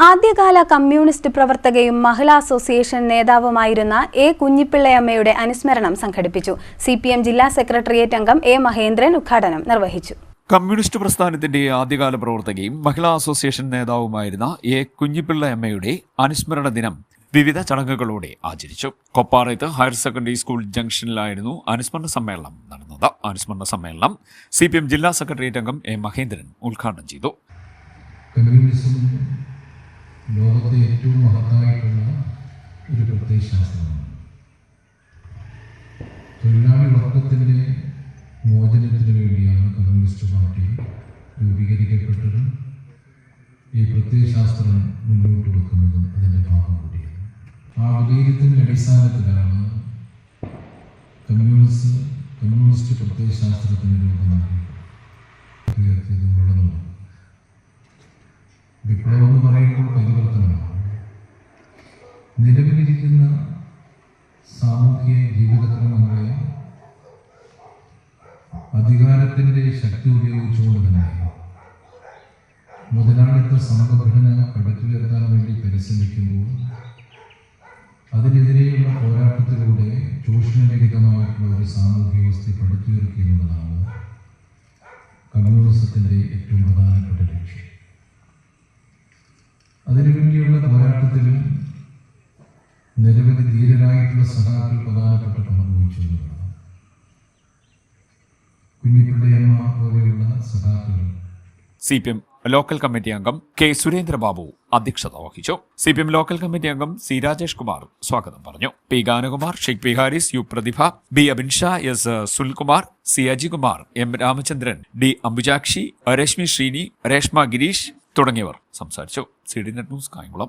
ആദ്യകാല communist പ്രവർത്തകയും Mahila association നേതാവുമായിരുന്ന A കുഞ്ഞിപ്പിള്ളയമ്മയുടെ അനുസ്മരണം സംഘടിപ്പിച്ചു. CPM ജില്ലാ സെക്രട്ടേറിയറ്റ് അംഗം എ മഹേന്ദ്രൻ ഉദ്ഘാടനം നിർവഹിച്ചു. കമ്മ്യൂണിസ്റ്റ് പ്രസ്ഥാനത്തിന്റെ ആദ്യകാല പ്രവർത്തകയും മഹിളാ അസോസിയേഷൻ നേതാവുമായിരുന്ന എ കുഞ്ഞിപ്പിള്ളയമ്മയുടെ അനുസ്മരണ ദിനം വിവിധ ചടങ്ങുകളോടെ ആചരിച്ചു. കൊപ്പാറയത്ത് ഹയർ സെക്കൻഡറി സ്കൂൾ ജംഗ്ഷനിലായിരുന്നു അനുസ്മരണ സമ്മേളനം നടന്നത്. അനുസ്മരണ സമ്മേളനം CPM ജില്ലാ സെക്രട്ടേറിയറ്റ് അംഗം എ മഹേന്ദ്രൻ ഉദ്ഘാടനം ചെയ്തു. ലോകത്തെ ഏറ്റവും മഹത്തായിട്ടുള്ള ഒരു പ്രത്യയശാസ്ത്രമാണ്. തൊഴിലാളി വർഗത്തിൻ്റെ മോചനത്തിന് വേണ്ടിയാണ് കമ്മ്യൂണിസ്റ്റ് പാർട്ടി രൂപീകരിക്കപ്പെട്ടതും ഈ പ്രത്യയശാസ്ത്രം മുന്നോട്ട് വെക്കുന്നതും അതിൻ്റെ ഭാഗം കൂടിയാണ്. ആ വിലയിരുത്തലിൻ്റെ അടിസ്ഥാനത്തിലാണ് കമ്മ്യൂണിസ്റ്റ് പ്രത്യയശാസ്ത്രത്തിന് രൂപം നൽകിയത്. വിപ്ലവം എന്ന് പറയുമ്പോൾ പരിവർത്തനമാണ്. നിലവിലിരിക്കുന്ന സാമൂഹിക ജീവിതക്രമങ്ങളെ അധികാരത്തിൻ്റെ ശക്തി ഉപയോഗിച്ചുകൊണ്ട് തന്നെ മുതലാളിത്ത സംഘടന കടത്തിലുയർത്താൻ വേണ്ടി പരിശ്രമിക്കുമ്പോൾ അതിനെതിരെയുള്ള പോരാട്ടത്തിലൂടെ ചൂഷണരഹിതമായിട്ടുള്ള ഒരു സാമൂഹിക വ്യവസ്ഥ പടുത്തുയർത്തുക എന്നതാണ് കമ്മ്യൂണിസത്തിൻ്റെ ഏറ്റവും പ്രധാനപ്പെട്ട ലക്ഷ്യം. അതിനുവേണ്ടിയുള്ള പോരാട്ടത്തിൽ നിരവധി ധീരരായിട്ടുള്ള സഖാക്കൾ പ്രധാനപ്പെട്ട പങ്ക് വഹിച്ചിരുന്നതാണ്. കുഞ്ഞിപ്പിള്ളയമ്മ പോലെയുള്ള സഖാക്കൾ. CPM ലോക്കൽ കമ്മിറ്റി അംഗം കെ സുരേന്ദ്രബാബു അധ്യക്ഷത വഹിച്ചു. CPM ലോക്കൽ കമ്മിറ്റി അംഗം സി രാജേഷ് കുമാർ സ്വാഗതം പറഞ്ഞു. P Ganakumar, Sheikh P Haris, U Prathibha, B Abinsha, S Sulkumar, C Ajikumar, M Ramachandran, D Ambujakshi, Rashmi Sreeni, Reshma Gireesh തുടങ്ങിയവർ സംസാരിച്ചു. CDNet news Kayamkulam.